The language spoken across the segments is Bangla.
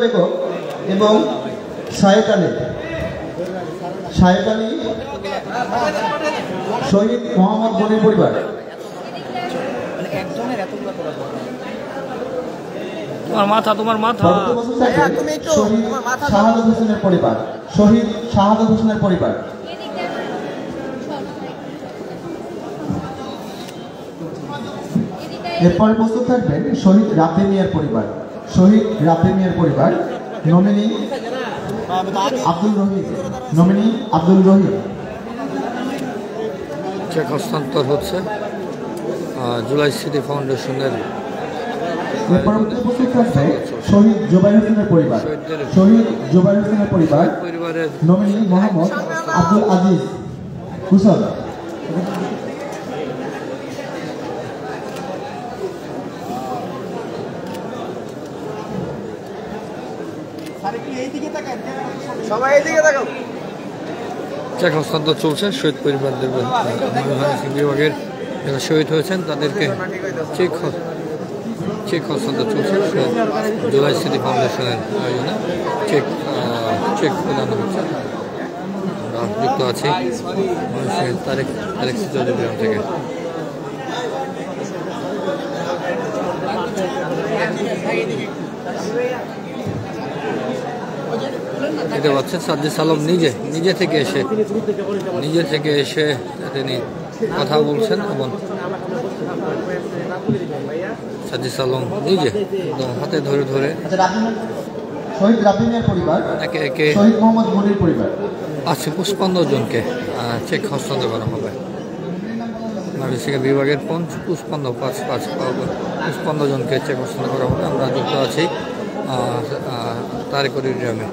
বেগম এবং শায়েক আলী শহীদ মোহাম্মদ গনির পরিবার। তোমার মাথা শহীদ শাহাদাত হোসেনের পরিবার। শহীদ শাহাদাত হোসেনের পরিবার। এরপরে প্রস্তুত থাকবেন শহীদ রাব্বি মিয়ার পরিবার। শহীদ রাব্বি মিয়ার পরিবার। নমিনি আব্দুল রহিম। নমিনি আব্দুল রহিম। চেক হস্তান্তর হচ্ছে জুলাই স্মৃতি ফাউন্ডেশনের। প্রস্তুত থাকবে শহীদ জুবাইর হোসেনের পরিবার। শহীদ জুবাইর হোসেনের পরিবার। পরিবারের নমিনি মোহাম্মদ আব্দুল আজিজ হুসন। চেক হস্তান্তর চলছে শহীদ পরিবারদের বিভাগের যারা শহীদ হয়েছেন তাদেরকে চেক হস্তান্তর চলছে জুলাই স্মৃতি ফাউন্ডেশনের আয়োজনে চেক প্রদান হচ্ছে। আমরা যুক্ত আছি তারেক চৌধুরী থেকে। দেখতে পাচ্ছেন সাজ্জাদ আলম নিজে থেকে এসে তিনি কথা বলছেন এবং সাজ্জাদ আলম নিজে একদম হাতে ধরে শহীদ রাব্বি মিয়ার পরিবার। একে একে শহীদ মোহাম্মদ গনির পরিবার। 55 জনকে চেক হস্তান্তর করা হবে। বিভাগের 55 জনকে চেক হস্তান্তর করা হবে। আমরা যুক্ত আছি তারেক গ্রামে।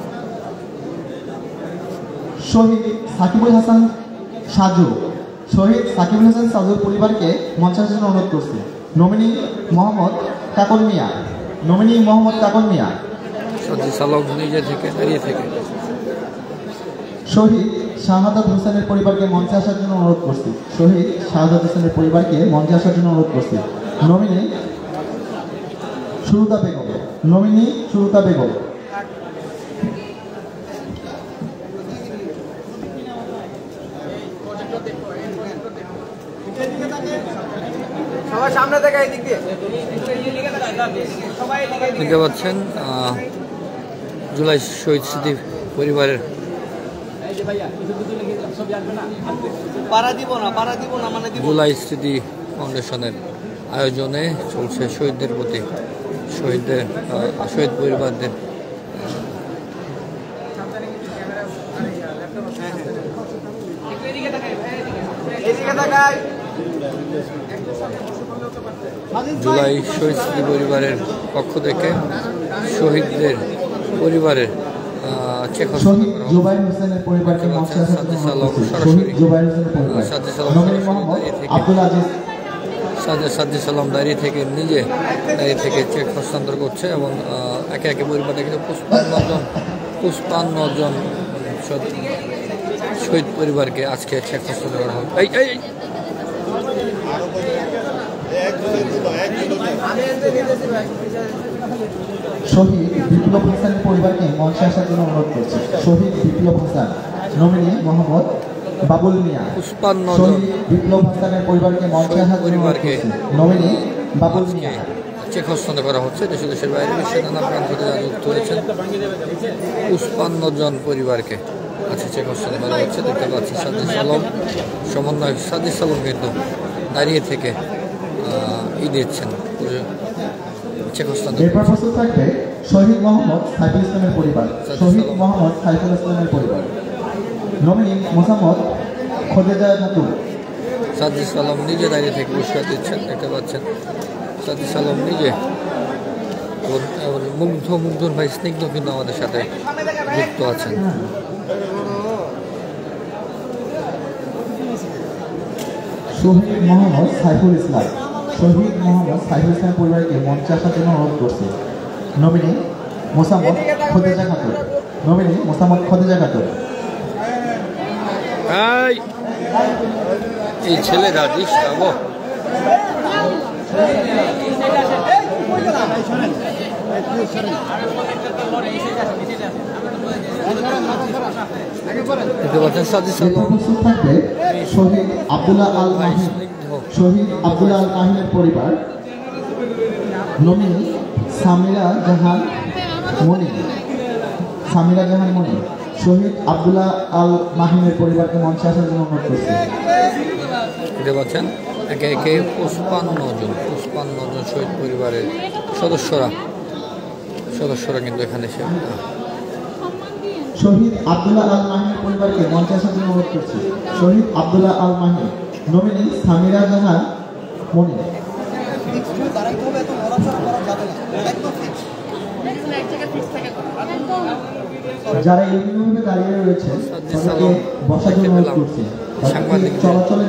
শহীদ সাকিবুল হাসান সাজু। শহীদ সাকিবুল হাসান সাজুর পরিবারকে মঞ্চে আসার জন্য অনুরোধ করছি। নমিনি মোহাম্মদ কাকন মিয়া। নমিনি মোহাম্মদ কাকন মিয়া। দাঁড়িয়ে থেকে শহীদ শাহাদাত হোসেনের পরিবারকে মঞ্চে আসার জন্য অনুরোধ করছি। শহীদ শাহাদাত হোসেনের পরিবারকে মঞ্চে আসার জন্য অনুরোধ করছি। নমিনি সুরুতা বেগম। নমিনি সুরুতা বেগম। দেখতে পাচ্ছেন জুলাই শহীদ স্মৃতি পরিবারের জুলাই স্মৃতি ফাউন্ডেশনের আয়োজনে চলছে শহীদদের প্রতি শহীদ পরিবারদের জুলাই শহীদ স্মৃতি পরিবারের পক্ষ থেকে শহীদদের পরিবারের চেক হস্তান্তর সাজ্জাদ আলম দাঁড়িয়ে থেকে চেক হস্তান্তর করছে এবং একে একে পরিবারে কিন্তু 55 জন শহীদ পরিবারকে আজকে চেক হস্তান্তর করা হবে। শহীদ বিপ্লব হাসানের পরিবারকে মঞ্চে আসার জন্য অনুরোধ করছি। শহীদ বিপ্লব হাসান। নমিনি মোহাম্মদ বাবুল মিয়া। শহীদ বিপ্লব হাসানের পরিবারকে মঞ্চে আসার জন্য অনুরোধ করছি। নমিনি বাবুল মিয়া। চেক হস্তান্তর করা হচ্ছে দেশের বাইরে বিশ্বের নানা প্রান্ত থেকে যুক্ত হয়েছেন 55 জন পরিবারকে আজকে চেক হস্তান্তর করা হচ্ছে। দেখতে পাচ্ছি সাজ্জাদ আলম সমন্বয়ক সাজ্জাদ আলম কিন্তু দাঁড়িয়ে থেকে দিচ্ছেন চেক হস্তান্তর। এরপর প্রস্তুত থাকবে শহীদ মোহাম্মদ সাইফুল ইসলামের পরিবার। শহীদ মোহাম্মদ সাইফুল ইসলামের পরিবার। নমিনি মোসাম্মদ খোদেজা খাতুন। সাজ্জাদ আলম নিজে দাঁড়িয়ে থেকে পুরস্কার দিচ্ছেন। দেখতে পাচ্ছেন সাজ্জাদ আলম নিজে মুগ্ধন ভাই স্নিগ্ধ কিন্তু আমাদের সাথে যুক্ত আছেন। শহীদ মোহাম্মদ সাইফুল ইসলাম। শহীদ মোহাম্মদ সাইফুল ইসলামের পরিবারকে মঞ্চে আসার জন্য অনুরোধ করছি। নমিনি মোসাম্মদ খোদেজা খাতুন। নমিনি মোসাম্মদ খোদেজা খাতুন। এই ছেলেরা ডিস্টার্ব শোনেন দেখতে পাচ্ছেন সাজিস এরপর আলম প্রস্তুত থাকবে শহীদ আব্দুল্লাহ আল মাহিন। শহীদ আব্দুল্লাহ আল মাহিনের পরিবার, নমিনি সামিরা জাহান মনি। সামিরা জাহান মনি শহীদ আব্দুল্লাহ আল মাহিনের পরিবারকে মঞ্চে আসার জন্য অনুরোধ করছে। দেখতে পাচ্ছেন একে একে 55 জন শহীদ পরিবারের সদস্যরা কিন্তু এখানে শহীদ আব্দুল্লাহ আল মাহিনের পরিবারকে মঞ্চে আসার জন্য অনুরোধ করছে। শহীদ আব্দুল্লাহ আল মাহিন, নমিনি সামিরা জাহান মনি। যারা এমনিভাবে দাঁড়িয়ে রয়েছে তাদেরকে বসার জন্য অনুরোধ করছি। চলাচলে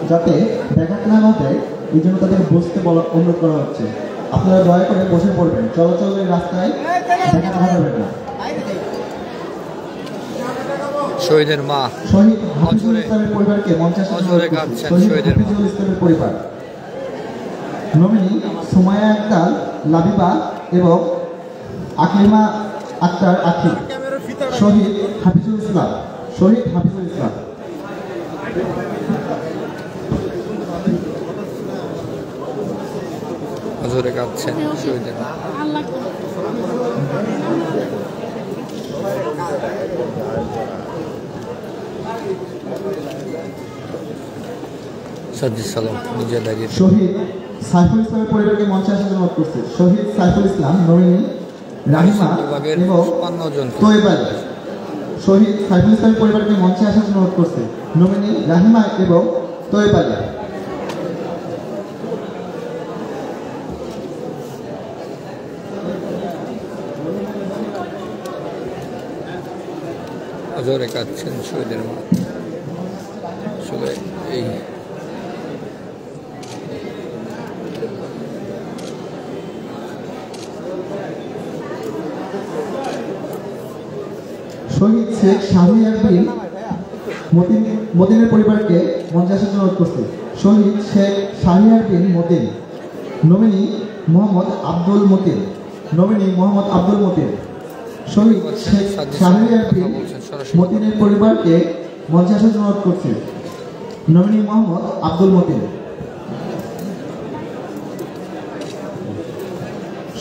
যাতে ব্যাঘাত না ঘটে এই জন্য তাদেরকে বসতে অনুরোধ করা হচ্ছে। আপনারা দয়া করে বসে পড়বেন, চলাচলের রাস্তায় ব্যাঘাত ঘটাবেন না। শহীদের মা শহীদ হাফিজুল ইসলামের পরিবারকে মঞ্চে আসার জন্য অনুরোধ করছি। শহীদ হাফিজুল ইসলামের পরিবার, নমিনি সুমাইয়া আক্তার লাবিবা এবং আকলিমা আক্তার আখি। শহীদ হাফিজুল ইসলাম, শহীদ হাফিজুল ইসলাম। হজরে কাঁদছেন শহীদের মা। সাজিস আলম নিজে দাঁড়িয়ে শহীদ সাইফুল ইসলামের পরিবারকে মঞ্চে আসার জন্য অনুরোধ করছে। শহীদ সাইফুল ইসলাম, নমিনি রাহিমা এবং 55 জন তোয়েব আলী। শহীদ সাইফুল ইসলামের পরিবারকে মঞ্চে আসার জন্য অনুরোধ করছে। নমিনি রাহিমা এবং তোয়েব আলী। হজরে কাঁদছেন শহীদের মা। আসলে এই শহীদ শেখ শাহরিয়ার বিন মদিনের পরিবারকে মঞ্চে আসার জন্য অনুরোধ করছে। শহীদ শেখ শাহরিয়ার বিন মদিন, নমিনি মোহাম্মদ আব্দুল মতিন। নমিনি মোহাম্মদ আব্দুল মতিন। শহীদ শেখ শাহরিয়ার বিন মতিনের পরিবারকে মঞ্চে আসার জন্য অনুরোধ করছে। নমিনি মোহাম্মদ আব্দুল মতিন।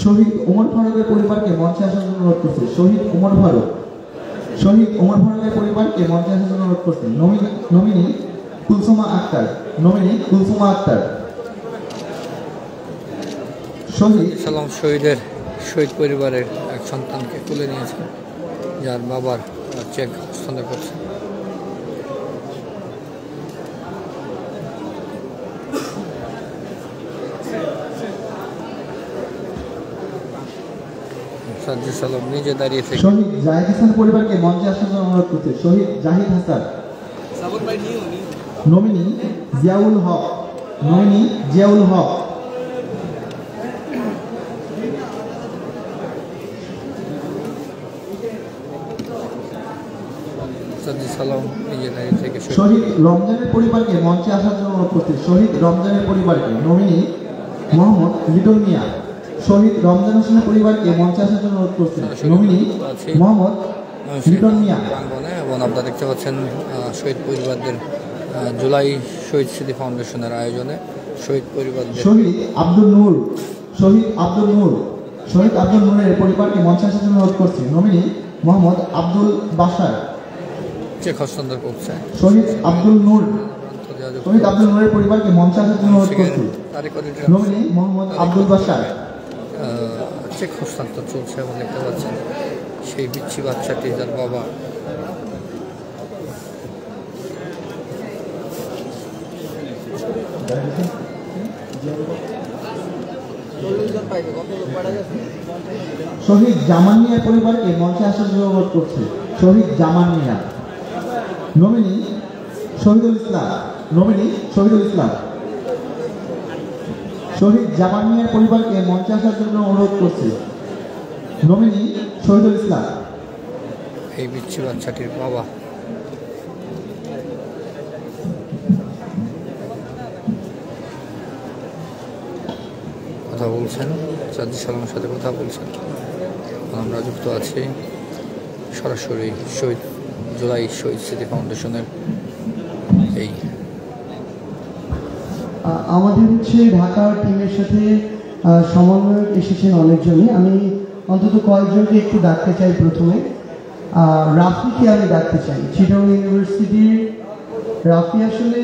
শহীদ ওমর ফারুকের পরিবারকে মঞ্চে আসার জন্য অনুরোধ করছে। শহীদ ওমর ফারুক, শহীদ ওমর ফারুকের পরিবারকে মঞ্চে আসার জন্য অনুরোধ করছে। Nominee Kulsuma Akter, nominee Kulsuma Akter. শহীদ সালাম শহীদ পরিবারের এক সন্তানকে তুলে নিয়েছেন, যার বাবার চেক হস্তান্তর করছে। সাজিস আলম নিজে দাঁড়িয়ে থেকে শহীদ জাহিদ হাসান পরিবারকে মঞ্চে আসার জন্য অনুরোধ করছে। শহীদ জাহিদ হাসান, নমিনি জিয়াউল হক, নমিনি জিয়াউল হক। সাজিস আলম নিজে দাঁড়িয়ে থেকে শহীদ রমজানের পরিবারকে মঞ্চে আসার জন্য অনুরোধ করছে। শহীদ রমজানের পরিবারকে, নমিনি মোহাম্মদ লিটন মিয়া। শহীদ রমজান হোসেনের পরিবারকে মঞ্চে আসার জন্য অনুরোধ করছে। নমিনি মোহাম্মদ লিটন মিয়া। প্রাঙ্গণে এবং আপনারা দেখতে পাচ্ছেন শহীদ পরিবারদের জুলাই শহীদ স্মৃতি ফাউন্ডেশনের আয়োজনে শহীদ পরিবারদের শহীদ আব্দুল নূর, শহীদ আব্দুল নূর, শহীদ আব্দুল নূরের পরিবারকে মঞ্চে আসার জন্য অনুরোধ করছে। নমিনি মোহাম্মদ আব্দুল বাশার। চেক হস্তান্তর করছে। শহীদ আব্দুল নূর, শহীদ আব্দুল নূরের পরিবারকে মঞ্চে আসার জন্য অনুরোধ করছে। নমিনি মোহাম্মদ আব্দুল বাশার। চেক হস্তান্তর চলছে এবং দেখতে পাচ্ছেন সেই বিচ্ছি বাচ্চাটি যার বাবা শহীদ জামান মিয়ার পরিবারকে মঞ্চে আসার জন্য অনুরোধ করছে। শহীদ জামান মিয়া, নমিনি শহীদুল ইসলাম, নমিনি শহীদুল ইসলাম। শহীদ জামান মিয়ার পরিবারকে মঞ্চে আসার জন্য অনুরোধ করছে। নমিনি শহীদুল ইসলাম। এই বিচ্ছি বাচ্চাটির বাবা কথা বলছেন, সাজিস আলমের সাথে কথা বলছেন। আমরা যুক্ত আছি সরাসরি শহীদ জুলাই শহীদ স্মৃতি ফাউন্ডেশনের এই আমাদের হচ্ছে ঢাকার টিমের সাথে সমন্বয়ক এসেছেন অনেকজনই। আমি অন্তত কয়েকজনকে একটু ডাকতে চাই। প্রথমে রাফিকে আমি ডাকতে চাই, চিটাগং ইউনিভার্সিটির রাফি। আসলে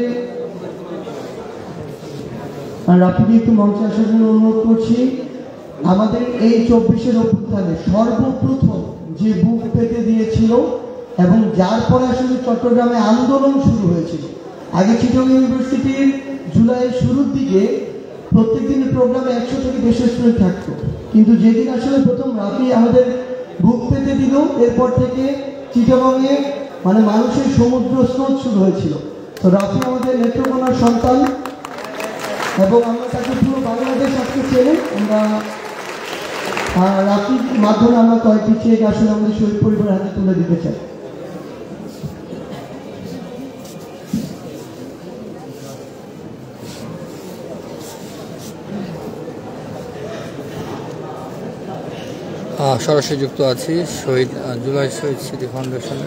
রাফিকে একটু মঞ্চে আসার জন্য অনুরোধ করছি। আমাদের এই 24-এর অভ্যুত্থানে সর্বপ্রথম যে বুক পেতে দিয়েছিল এবং যার পরে আসলে চট্টগ্রামে আন্দোলন শুরু হয়েছিল। আগে চিটাগং ইউনিভার্সিটির জুলাইয়ের শুরুর দিকে প্রত্যেক দিনের প্রোগ্রামে 100 থেকে 150 স্টুডেন্ট থাকতো, কিন্তু যেদিন আসলে প্রথম রাফি আমাদের বুক পেতে দিল, এরপর থেকে চিটাগংয়ে মানে মানুষের সমুদ্র স্রোত শুরু হয়েছিল। তো রাফি আমাদের নেত্রকোনার সন্তান এবং আমরা তাকে পুরো বাংলাদেশ আজকে চেনে। আমরা রাফির মাধ্যমে আমরা কয়েকটি চেক আসলে আমাদের শহীদ পরিবারের হাতে তুলে দিতে চাই। সরাসরি যুক্ত আছি শহীদ জুলাই শহীদ স্মৃতি ফাউন্ডেশনে।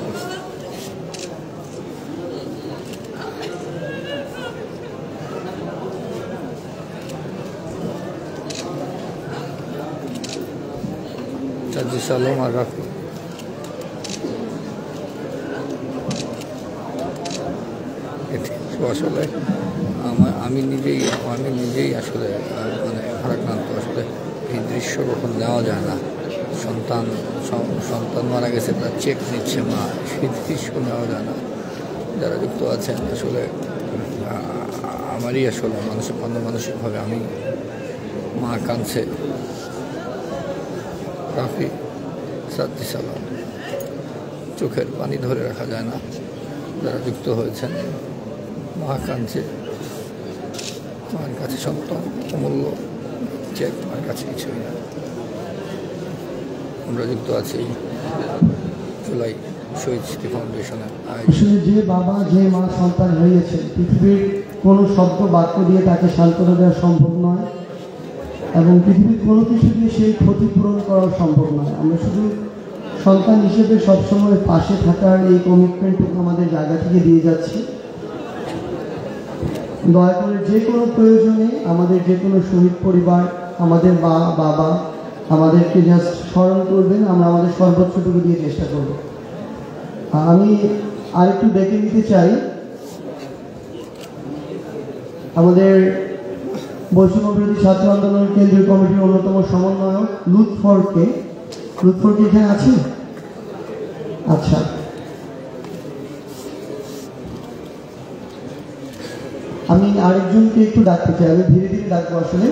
সাজ্জিদ আলম আর রাফি আসলে আমি নিজেই আসলে মানে ভারাক্রান্ত। আসলে এই দৃশ্য কখন নেওয়া যায় না। সন্তান মারা গেছে, তার চেক নিচ্ছে মা, সেই দৃশ্য নেওয়া যায় না। যারা যুক্ত আছেন আসলে আমারই আসলে মানসিকভাবে আমি মা কাঁদছে। রাফি, সাজ্জিদ আলম, চোখের পানি ধরে রাখা যায় না। যারা যুক্ত হয়েছেন মা কাঁদছে, মায়ের কাছে সন্তান অমূল্য, চেক মায়ের কাছে কিছুই না। আমরা যুক্ত আছি জুলাই শহীদ স্মৃতি ফাউন্ডেশনের। আসলে যে বাবা যে মা সন্তান হয়েছে, পৃথিবীর কোনো শব্দ বাক্য দিয়ে তাকে সান্ত্বনা দেওয়া সম্ভব নয় এবং পৃথিবীর কোনো কিছু দিয়ে সেই ক্ষতিপূরণ করা সম্ভব নয়। আমরা শুধু সন্তান হিসেবে সবসময় পাশে থাকার এই কমিটমেন্টটুকু আমাদের জায়গা থেকে দিয়ে যাচ্ছি। দয়া করে যে কোনো প্রয়োজনে আমাদের যে কোনো শহীদ পরিবার, আমাদের মা বাবা আমাদেরকে জাস্ট স্মরণ করবেন, আমরা আমাদের সর্বোচ্চটুকু দিয়ে চেষ্টা করব। আমি আরেকটু ডেকে নিতে চাই আমাদের বৈষম্য বিরোধী ছাত্র আন্দোলন কেন্দ্রীয় কমিটির অন্যতম সমন্বয়ক লুৎফরকে। লুৎফর কি এখানে আছে? আচ্ছা, আমি আরেকজনকে একটু ডাকতে চাই। আমি ধীরে ধীরে ডাকবো। আসলে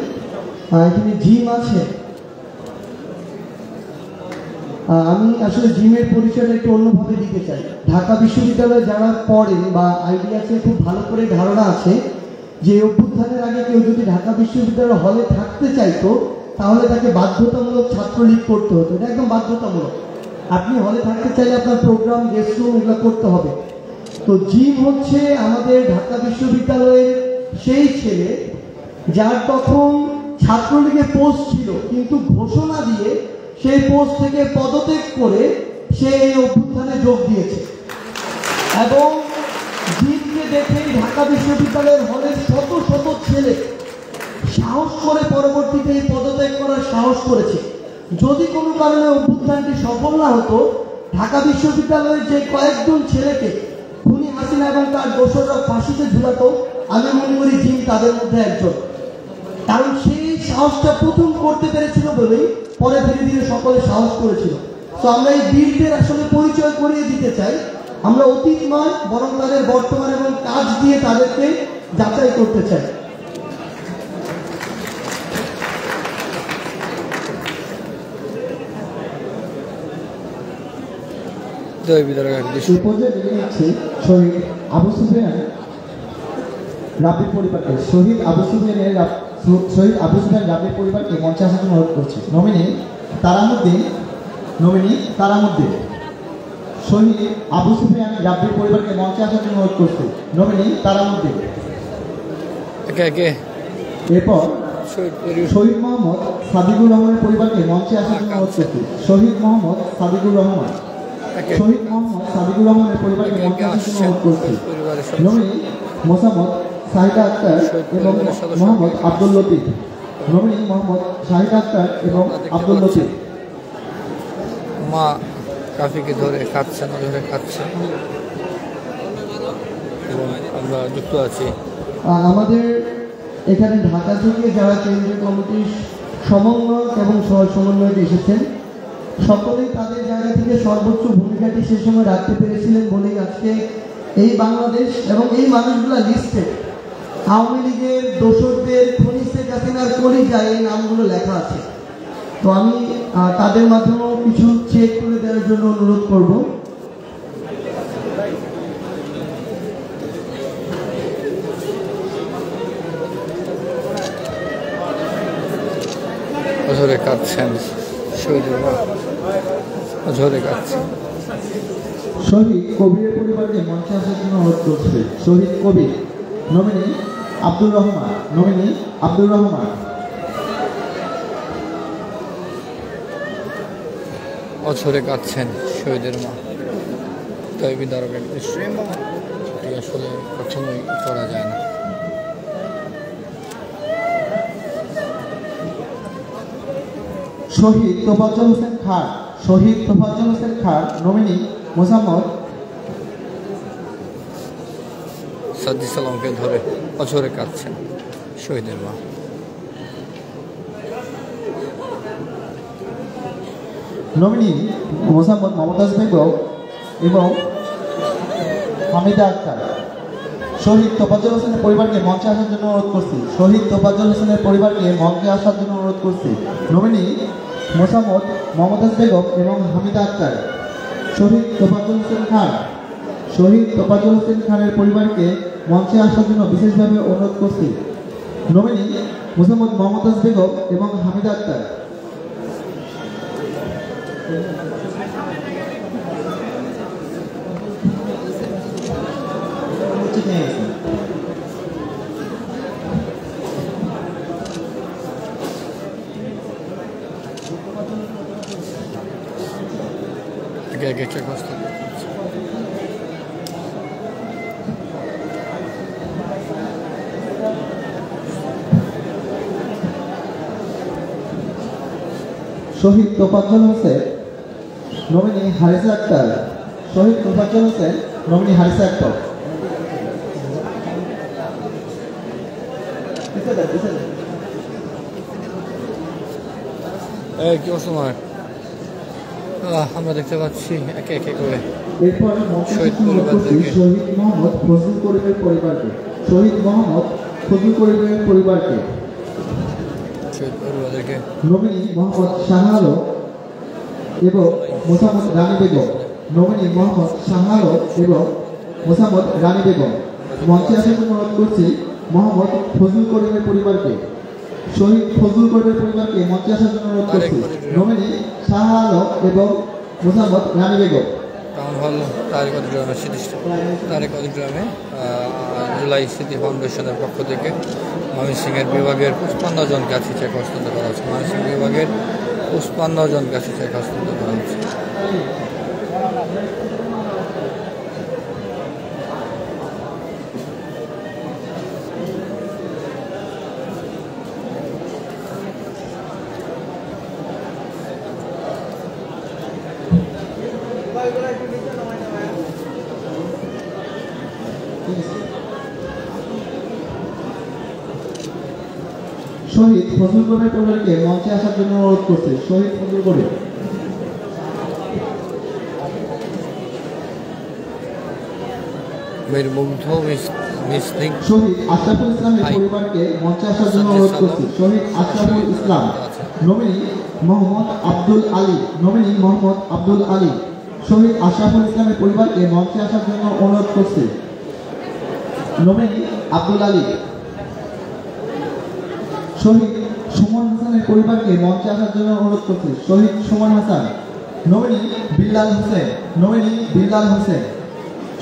এখানে জিম আছে। আমি আসলে জিমের পরিচয়টা একটু অন্যভাবে দিতে চাই। ঢাকা বিশ্ববিদ্যালয়ে যারা পড়েন বা আইডিয়াসে খুব ভালো করে ধারণা আছে যে অভ্যুত্থানের আগে কেউ যদি ঢাকা বিশ্ববিদ্যালয়ের হলে থাকতে চাইতো তাহলে তাকে বাধ্যতামূলক ছাত্রলীগ করতে হতো। এটা একদম বাধ্যতামূলক। আপনি হলে থাকতে চাইলে আপনার প্রোগ্রাম, গেস্ট রুম এগুলো করতে হবে। তো জিম হচ্ছে আমাদের ঢাকা বিশ্ববিদ্যালয়ের সেই ছেলে যার তখন ছাত্রলীগের পোস্ট ছিল, কিন্তু ঘোষণা দিয়ে সেই পোস্ট থেকে পদত্যাগ করে সে এই অভ্যুত্থানে যোগ দিয়েছে এবং জিমকে দেখেই ঢাকা বিশ্ববিদ্যালয়ের হলের শত শত ছেলে সাহস করে পরবর্তীতে এই পদত্যাগ করার সাহস করেছে। যদি কোনো কারণে অভ্যুত্থানটি সফল না হতো, ঢাকা বিশ্ববিদ্যালয়ের যে কয়েকজন ছেলেকে খুনি হাসিনা এবং তার দোসররা ফাঁসিতে ঝুলাতো, আমি মনে করি জিম তাদের মধ্যে একজন। কারণ সেই সাহসটা প্রথম করতে পেরেছিল বলেই পরে ধীরে ধীরে সকলে সাহস করেছিল। তো আমরা এই বীরদের আসলে পরিচয় করিয়ে দিতে চাই। আমরা অতীত নয়, বরং তাদের বর্তমান এবং কাজ দিয়ে তাদেরকে যাচাই করতে চাই। শহীদ আবু সুফিয়ান রাব্বির পরিবারকে শহীদ আবু সুফিয়ান রাব্বির পরিবারকে মঞ্চে আসার জন্য অনুরোধ করছি। নমিনি তারামুদ্দিন। শহীদ আবু সুফিয়ান রাব্বির পরিবারকে মঞ্চে আসার জন্য অনুরোধ করছি। নমিনি তারামুদ্দিন। এরপর শহীদ মোহাম্মদ সাদিকুর রহমানের পরিবারকে মঞ্চে আসার জন্য অনুরোধ করছি। শহীদ মোহাম্মদ সাদিকুর রহমান। শহীদ মোহাম্মদ সাবিকুর রহমানের পরিবারকে মঞ্চে আসার জন্য অনুরোধ করছি। পরিবারের নমিনি মোসাম্মদ শাহিদা আক্তার এবং মোহাম্মদ আব্দুল লতিফ। নমিনি মোহাম্মদ শাহিদা আক্তার এবং আব্দুল লতিফ। মা কাফিকে ধরে খাচ্ছেন এবং আমরা যুক্ত আছি। আমাদের এখানে ঢাকা থেকে যারা কেন্দ্রীয় কমিটির সমন্বয়ক এবং সমন্বয়ক এসেছেন, সকলেই তাদের জায়গা থেকে সর্বোচ্চ ভূমিকাটি সে সময় রাখতে পেরেছিলেন বলেই আজকে এই বাংলাদেশ এবং এই মানুষগুলা লিস্টে আওয়ামী লীগের দোসরদের খনি শেখ হাসিনার কলিজায় এই নামগুলো লেখা আছে। তো আমি তাদের মাধ্যমেও কিছু চেক করে দেওয়ার জন্য অনুরোধ করব। অঝরে কাঁদছেন শহীদের মা, অঝরে কাঁদছেন। শহীদ কবিরের পরিবারকে মঞ্চে আসার জন্য অনুরোধ করছে। শহীদ কবির। নমিনি আব্দুর রহমান। নমিনি আব্দুর রহমান। অঝরে কাঁদছেন শহীদের মা। তাই বিদারকের দৃশ্য এটি আসলে কখনোই করা যায় না। শহীদ তোফাজ্জল হোসেন খান। শহীদ তোফাজ্জল হোসেন খান। নমিনি মোসাম্মদ সাদ্দি সালামকে ধরে অঝরে কাঁদছেন শহীদের মা। নমিনি মোসাম্মদ মমতাজ বেগম এবং হামিদা আক্তার। শহীদ তোফাজ্জল হোসেনের পরিবারকে মঞ্চে আসার জন্য অনুরোধ করছি। শহীদ তোফাজ্জল হোসেনের পরিবারকে মঞ্চে আসার জন্য অনুরোধ করছি। নমিনি মোসাম্মদ মমতাজ বেগম এবং হামিদা আক্তার। শহীদ তোফাজ্জল হোসেন খান। শহীদ তোফাজ্জল হোসেন খানের পরিবারকে মঞ্চে আসার জন্য বিশেষভাবে অনুরোধ করছি। নমিনি মোসাম্মদ মমতাজ বেগম এবং হামিদা আক্তার। একে একে চেক হচ্ছে। শহীদ তোফাজ্জল হোসেন। নমিনি হারিসা আক্তার। শহীদ তোফাজ্জল হোসেন। নমিনি হারিসা আক্তার। কি অসময় আমরা দেখতে পাচ্ছি একে একে করে এরপর শহীদ পরিবারকে। শহীদ মোহাম্মদ ফজলুল করিমের পরিবারকে। শহীদ মোহাম্মদ ফজলুল করিমের পরিবারকে। শহীদ পরিবারকে নমিনি মোহাম্মদ শাহ আলম এবং মোসাম্মদ রানী বেগম। নমিনি মোহাম্মদ শাহ আলম এবং মোসাম্মদ রানী বেগম। মঞ্চে আসার জন্য অনুরোধ করছি মোহাম্মদ ফজলুল করিমের পরিবারকে। শহীদ ফজলুল করিমের পরিবারকে মঞ্চে আসার জন্য অনুরোধ করছি। নমিনি শাহ আলম এবং মোসাম্মদ রানী বেগম। টাউন হল তারেক গ্রামে জুলাই স্মৃতি ফাউন্ডেশনের পক্ষ থেকে ময়মনসিংহের বিভাগের 55 জনকে আছি চেক হস্তান্তর করা হচ্ছে। ময়মনসিংহ বিভাগের 55 জনকে আছি চেক হস্তান্তর করা হচ্ছে। শহীদ ফজলুল করিমের পরিবারকে মঞ্চে আসার জন্য অনুরোধ করছে। শহীদ ফজলুল করিম। মুগ্ধ মিসলিং শহীদ আশরাফুল ইসলামের পরিবারকে মঞ্চে আসার জন্য অনুরোধ করছি। শহীদ আশরাফুল ইসলাম। নমিনি মোহাম্মদ আব্দুল আলী। নমিনি মোহাম্মদ আব্দুল আলী। শহীদ আশরাফুল ইসলামের পরিবারকে মঞ্চে আসার জন্য অনুরোধ করছি। নমিনি আব্দুল আলী। শহীদ সুমন হাসানের পরিবারকে মঞ্চে আসার জন্য অনুরোধ করছি। শহীদ সুমন হাসান। নমিনি বিল্লাল হোসেন। নমিনি বিল্লাল হোসেন।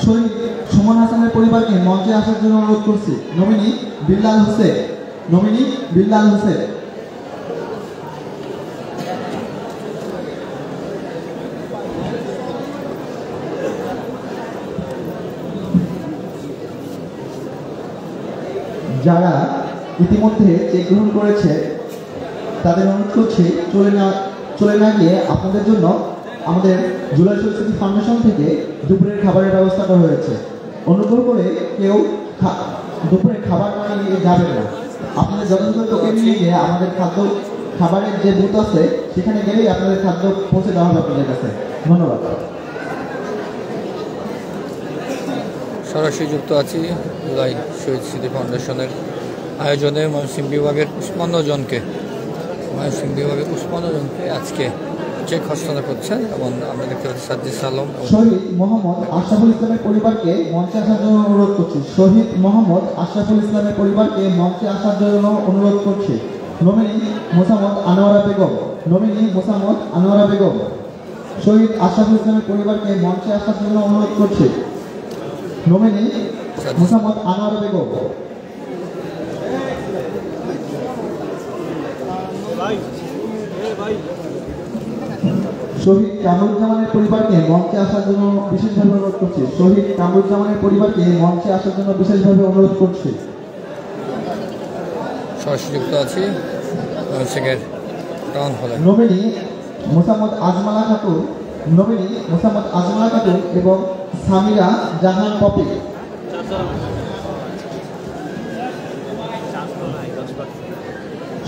শহীদ সুমন হাসানের পরিবারকে মঞ্চে আসার জন্য অনুরোধ করছি। নমিনি বিল্লাল হোসেন। নমিনি বিল্লাল হোসেন। যারা ইতিমধ্যে চেক গ্রহণ করেছে তাদের অনুরোধ করছি চলে না গিয়ে আপনাদের জন্য আমাদের জুলাই শহীদ স্মৃতি ফাউন্ডেশন থেকে দুপুরের খাবারের ব্যবস্থা করা হয়েছে। অনুগ্রহ করে কেউ দুপুরে খাবার না নিয়ে যাবেন না। আপনাদের যথাযথ টোকেন নিয়ে গিয়ে আমাদের খাবারের যে বুথ আছে সেখানে গেলেই আপনাদের খাদ্য পৌঁছে দেওয়া হবে আপনাদের কাছে। ধন্যবাদ। সরাসরি যুক্ত আছি জুলাই শহীদ স্মৃতি ফাউন্ডেশনের আয়োজনে ময়মনসিংহ বিভাগের 55 জনকে আজকে চেক হস্তান্তর করছেন এবং আমরা দেখতে পাচ্ছি সাজ্জিদ আলম শহীদ মোহাম্মদ আশরাফুল ইসলামের পরিবারকে মঞ্চে আসার জন্য অনুরোধ করছি। শহীদ মোহাম্মদ আশরাফুল ইসলামের পরিবারকে মঞ্চে আসার জন্য অনুরোধ করছি। নমিনি মোসাম্মদ আনোয়ারা বেগম। শহীদ আশরাফুল ইসলামের পরিবারকে মঞ্চে আসার জন্য অনুরোধ করছি। নমিনি মোসাম্মদ আনোয়ারা বেগম। শহীদ কামরুজ্জামানের পরিবারকে মঞ্চে আসার জন্য বিশেষভাবে অনুরোধ করছি। সরাসরি যুক্ত আছি টাউন হলে। নমিনি মোসাম্মদ আজমালা খাতুন এবং সামিরা জাহান পপি।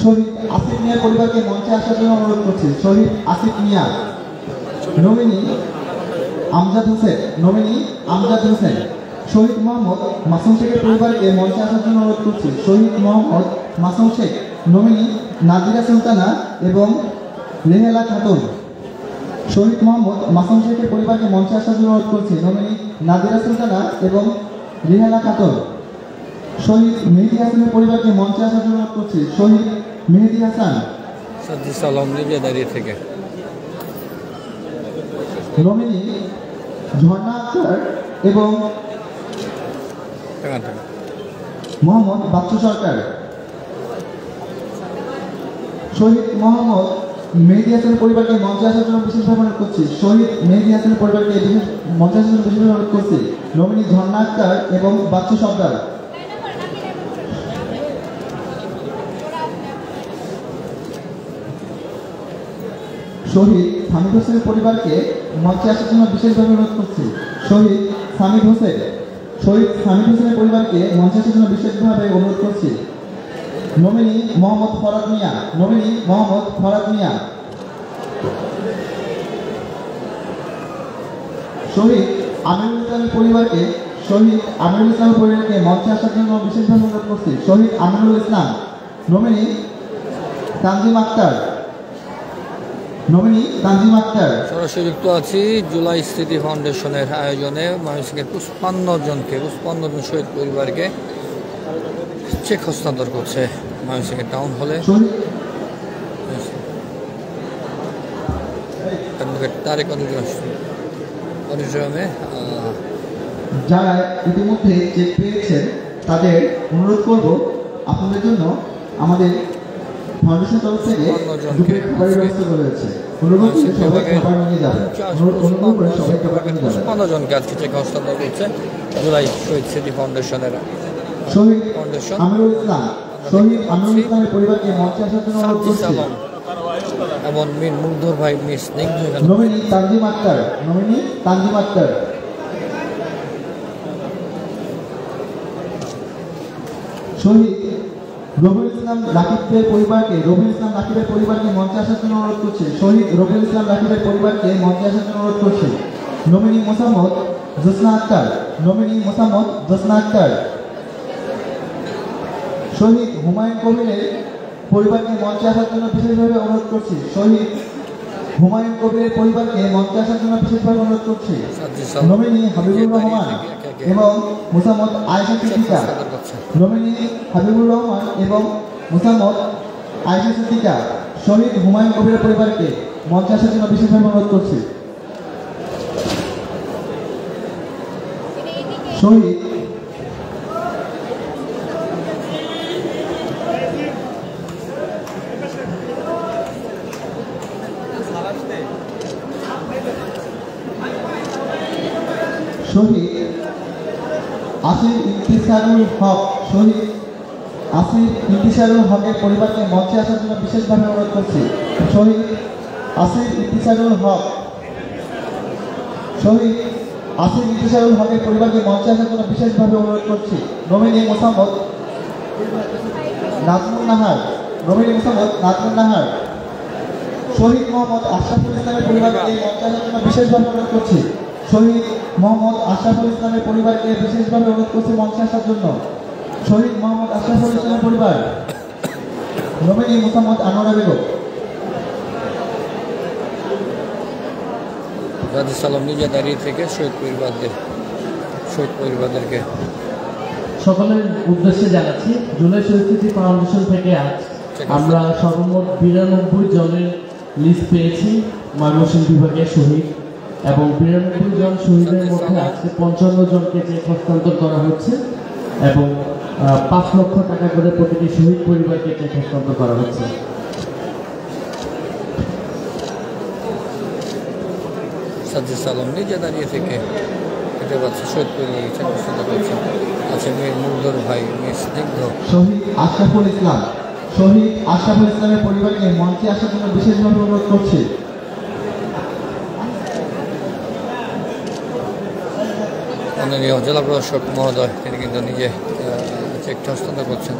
শহীদ আসিফ মিয়ার পরিবারকে মঞ্চে আসার জন্য অনুরোধ করছি। শহীদ আসিফ মিয়া। নমিনি আমজাদ হোসেন। শহীদ মোহাম্মদ মাসুম শেখের পরিবারকে মঞ্চে আসার জন্য অনুরোধ করছি। শহীদ মোহাম্মদ মাসুম শেখ। নমিনি নাজিরা সুলতানা এবং রেহেলা খাতুন। শহীদ মোহাম্মদ মাসুম শেখের পরিবারকে মঞ্চে আসার জন্য অনুরোধ করছি। নমিনি নাজিরা সুলতানা এবং রেহেলা খাতুন। শহীদ মেহেদি হাসানের পরিবারকে মঞ্চে আসার জন্য অনুরোধ করছি। শহীদ মেহেদি হাসান। সাজ্জিদ আলম নিজে দাঁড়িয়ে থেকে। নমিনি ঝর্ণা আক্তার এবং মোহাম্মদ বাচ্চু সরকার। শহীদ মোহাম্মদ মেহেদি হাসানের পরিবারকে মঞ্চে আসার জন্য বিশেষভাবে অনুরোধ করছি। নমিনি ঝর্ণা আক্তার এবং বাচ্চু সরকার। শহীদ হামিদ হোসেনের পরিবারকে মঞ্চে আসার জন্য বিশেষভাবে অনুরোধ করছি। শহীদ হামিদ হোসেনের পরিবারকে মঞ্চে আসার জন্য বিশেষভাবে অনুরোধ করছি। নমিনি মোহাম্মদ ফরাদ মিয়া। শহীদ আমিরুল ইসলামের পরিবারকে মঞ্চে আসার জন্য বিশেষভাবে অনুরোধ করছি। শহীদ আমিরুল ইসলাম। নমিনি তানজিম আক্তার। সরাসরি যুক্ত আছি জুলাই স্মৃতি ফাউন্ডেশনের আয়োজনে ময়মনসিংহের 55 জন শহীদ পরিবারকে চেক হস্তান্তর করছে ময়মনসিংহের টাউন হলে তারেক অডিটোরিয়ামে। যারা ইতিমধ্যে চেক পেয়েছেন তাদের অনুরোধ করব আপনাদের জন্য আমাদের ফাউন্ডেশন তরফ থেকে দুপুরের খাবারের ব্যবস্থা করা হয়েছে। অনুরোধ করে সবাই খাবার নিয়ে যাবেন। 55 জনকে আজকে চেক হস্তান্তর করছে জুলাই শহীদ স্মৃতি ফাউন্ডেশনের শহীদ আমিরুল ইসলামের পরিবারকে মঞ্চে আসার জন্য অনুরোধ করছি। এবং মীর মুগ্ধর ভাই মিস স্নিগ্ধ। নমিনি তানজিম আক্তার। শহীদ রবিউল ইসলাম রাকিবের পরিবারকে মঞ্চে আসার জন্য অনুরোধ করছি। শহীদ রবিউল ইসলাম রাকিবের পরিবারকে মঞ্চে আসার জন্য অনুরোধ করছি। নমিনি মোসাম্মদ জোসনা আক্তার। শহীদ হুমায়ুন কবিরের পরিবারকে মঞ্চে আসার জন্য বিশেষভাবে অনুরোধ করছি। নমিনি হাবিবুর রহমান এবং মোসাম্মদ আয়েশা সিদ্দিকা। শহীদ হুমায়ুন কবিরের পরিবারকে মঞ্চে আসার জন্য বিশেষভাবে অনুরোধ করছি। শহীদ আসিফ ইফতিখারুল হক। শহীদ আসিফ ইন্তিসারুল হকের পরিবারকে মঞ্চে আসার জন্য বিশেষভাবে অনুরোধ করছি। শহীদ আসিফ ইন্তিসারুল হক শহীদ আসিফ ইন্তিসারুল হকের পরিবারকে মঞ্চে আসার জন্য বিশেষভাবে অনুরোধ করছি। নমিনি মোসাম্মদ নাজমুন নাহার শহীদ মোহাম্মদ আশরাফুল ইসলামের পরিবারকে মঞ্চে আসার জন্য বিশেষভাবে অনুরোধ করছি। শহীদ মোহাম্মদ আশরাফুল ইসলামের পরিবারকে বিশেষভাবে অনুরোধ করছি মঞ্চে আসার জন্য। শহীদ মোহাম্মদ আশরাফুল ইসলামের পরিবার। নমিনি মোসাম্মদ আনোয়ারা বেগম। রাজি সালাম নিজে দাঁড়িয়ে থেকে শহীদ পরিবারদেরকে সকলের উদ্দেশ্যে জানাচ্ছি, জুলাই শহীদ স্মৃতি ফাউন্ডেশন থেকে আজ আমরা সর্বমোট 92 জনের লিস্ট পেয়েছি ময়মনসিংহ বিভাগের শহীদ, এবং 92 জন শহীদের মধ্যে আজকে 55 জনকে চেক হস্তান্তর করা হচ্ছে এবং 5 লক্ষ টাকা করে প্রতিটি শহীদ পরিবারকে চেক হস্তান্তর করা হচ্ছে। সাজ্জাদ সালাম নিজে দাঁড়িয়ে থেকে এটা পাচ্ছে শহীদ পরিবারকে চেক হস্তান্তর করছেন। আছে মেয়ের মুগ্ধর ভাই, মেয়ের স্নিগ্ধ। শহীদ আশরাফুল ইসলামের পরিবারকে মঞ্চে আসার জন্য বিশেষভাবে অনুরোধ করছি। মাননীয় জেলা প্রশাসক মহোদয় তিনি কিন্তু নিজে চেকটা হস্তান্তর করছেন।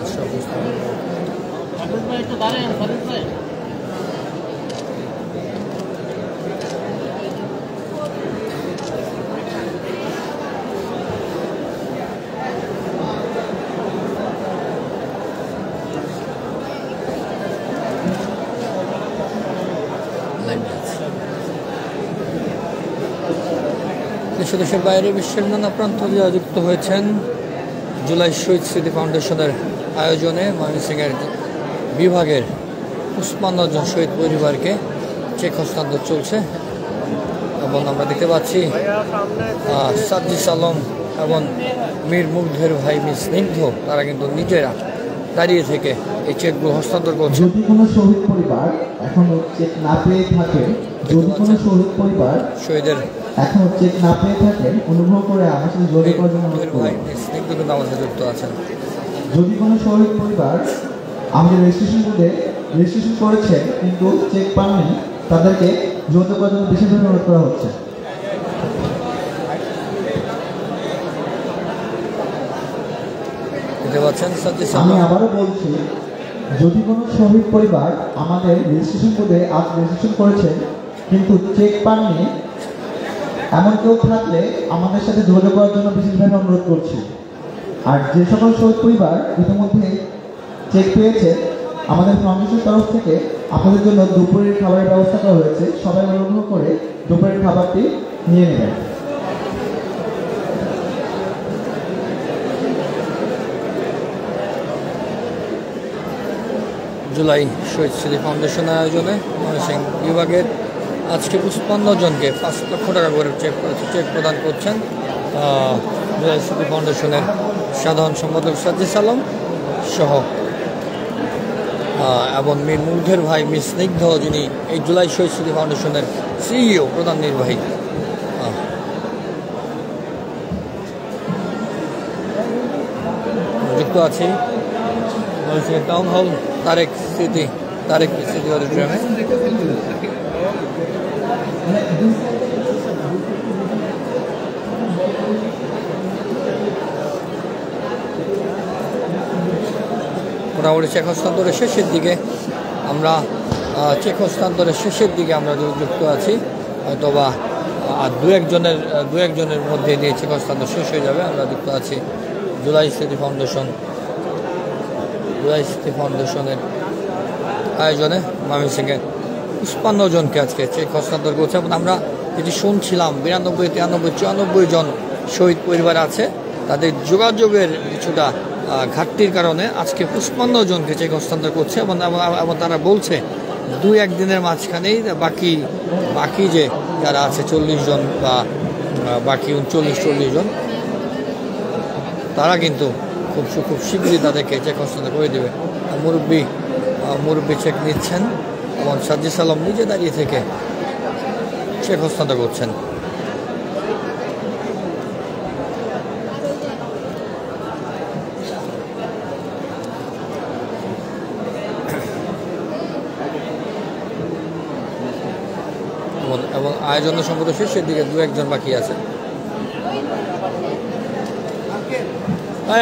দেশ দেশের বাইরে বিশ্বের নানা প্রান্ত দিয়ে যুক্ত হয়েছেন জুলাই শহীদ স্মৃতি ফাউন্ডেশনের আয়োজনে ময়মনসিংহের বিভাগের 55 জন শহীদ পরিবারকে চেক হস্তান্তর চলছে এবং আমরা দেখতে পাচ্ছি সাজ্জাদ সালাম এবং মীর মুগ্ধের ভাই মিস স্নিগ্ধ তারা কিন্তু নিজেরা দাঁড়িয়ে থেকে এই চেকগুলো হস্তান্তর করছে। যদি কোনো শহীদ পরিবার এখনো চেক না পেয়ে থাকে শহীদের এখনো চেক না পেয়ে থাকেন অনুগ্রহ করে আমার সাথে যোগাযোগ করার জন্য অনুরোধ ভাই করব। স্নিগ্ধ কিন্তু আমাদের যুক্ত আছেন। যদি কোনো শহীদ পরিবার আমাদের রেজিস্ট্রেশন করেছে কিন্তু চেক পাননি, তাদেরকে যোগাযোগ করার জন্য বিশেষভাবে অনুরোধ করা হচ্ছে। দেখতে পাচ্ছেন সাজ্জাদ আমি সালাম আবারও বলছি, যদি কোনো শহীদ পরিবার আমাদের রেজিস্ট্রেশন কোডে আজ রেজিস্ট্রেশন করেছে কিন্তু চেক পাননি, এমন কেউ থাকলে আমাদের সাথে যোগাযোগ করার জন্য বিশেষভাবে অনুরোধ করছি। আর যে সকল শহীদ পরিবার ইতিমধ্যে চেক পেয়েছে, আমাদের ফাউন্ডেশনের তরফ থেকে আপনাদের জন্য দুপুরের খাবারের ব্যবস্থা করা হয়েছে। সবাই অনুগ্রহ করে দুপুরের খাবারটি নিয়ে নেবেন। জুলাই শহীদ স্মৃতি ফাউন্ডেশনের আয়োজনে ময়মনসিংহ বিভাগের আজকে 55 জনকে 5 লক্ষ টাকা করে চেক প্রদান করছেন জুলাই স্মৃতি ফাউন্ডেশনের সাধারণ সম্পাদক সাজ্জাদ সালাম সহ এবং মীর মুগ্ধের ভাই মিস স্নিগ্ধ, যিনি এই জুলাই শহীদ স্মৃতি ফাউন্ডেশনের সিইও প্রধান নির্বাহী। যুক্ত আছি টাউন হল তারেক স্মৃতি অডিটোরিয়ামে। মোটামুটি চেক হস্তান্তরের শেষের দিকে আমরা যুক্ত আছি। হয়তোবা দু একজনের মধ্যে দিয়ে চেক হস্তান্তর শেষ হয়ে যাবে। আমরা যুক্ত আছি জুলাই স্মৃতি ফাউন্ডেশনের আয়োজনে ময়মনসিংহের 55 জনকে আজকে চেক হস্তান্তর করছে এবং আমরা যেটি শুনছিলাম 92, 93, 94 জন শহীদ পরিবার আছে, তাদের যোগাযোগের কিছুটা ঘাটতির কারণে আজকে 55 জনকে চেক হস্তান্তর করছে এবং তারা বলছে 2-1 দিনের মাঝখানেই বাকি যে যারা আছে 40 জন বা বাকি 39-40 জন তারা কিন্তু খুব শীঘ্রই তাদেরকে চেক হস্তান্তর করে দেবে। মুরব্বী চেক নিচ্ছেন এবং সাজ্জাদ সালাম নিজে দাঁড়িয়ে থেকে চেক হস্তান্তর করছেন। আগমন এবং আয়োজন সম্পূর্ণ শেষের দিকে দু একজন বাকি আছে।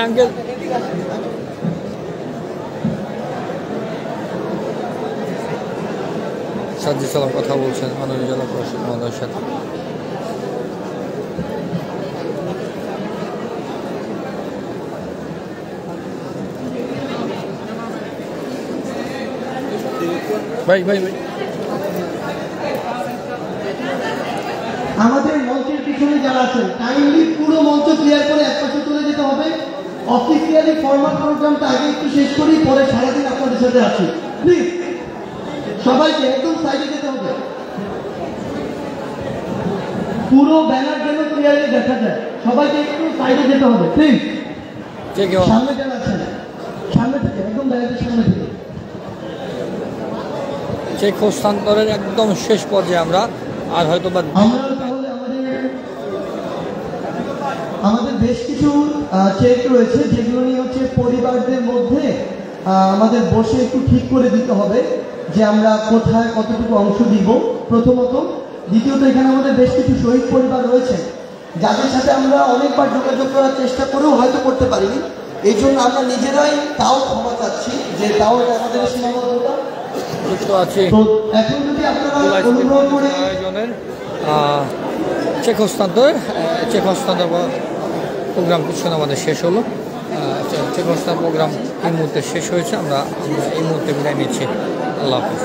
আঙ্কেল সাজ্জিদ সালাম কথা বলছেন মাননীয় জেলা প্রশাসক মহোদয়ের সাথে। ভাই ভাই ভাই আমাদের মঞ্চের পিছনে যারা আছেন কাইন্ডলি পুরো মঞ্চ ক্লিয়ার করে একপাশে চলে যেতে হবে। অফিসিয়ালি ফরমাল প্রোগ্রামটা আগে একটু শেষ করি, পরে সারাদিন আপনাদের সাথে আছি। প্লিজ সবাইকে একদম সাইডে যেতে হবে, পুরো ব্যানার যেন ক্লিয়ারলি দেখা যায়। সবাইকে একটু সাইডে যেতে হবে প্লিজ। সামনে যারা আছেন সামনে থেকে একদম ব্যানারের সামনে থেকে। চেক হস্তান্তরের একদম শেষ পর্যায়ে আমরা আর হয়তো বা আমরা তাহলে আমাদের বেশ কিছু চেক রয়েছে যেগুলো নিয়ে হচ্ছে পরিবারদের মধ্যে আমাদের বসে একটু ঠিক করে দিতে হবে যে আমরা কোথায় কতটুকু অংশ দিব প্রথমত। দ্বিতীয়ত এখানে আমাদের বেশ কিছু শহীদ পরিবার রয়েছে যাদের সাথে আমরা অনেকবার যোগাযোগ করার চেষ্টা করেও হয়তো করতে পারিনি, এই জন্য আমরা নিজেরাই তাও ক্ষমা চাচ্ছি যে তাও আমাদের সীমাবদ্ধতা আছে। এখন যদি আপনারা অনুগ্রহ করে আয়োজনের চেক হস্তান্তর প্রোগ্রাম কিছু আমাদের শেষ হলো। চেক হস্তান্তর প্রোগ্রাম এই মুহূর্তে শেষ হয়েছে। আমরা এই মুহূর্তে বিদায় নিচ্ছি। আল্লাহ হাফিজ।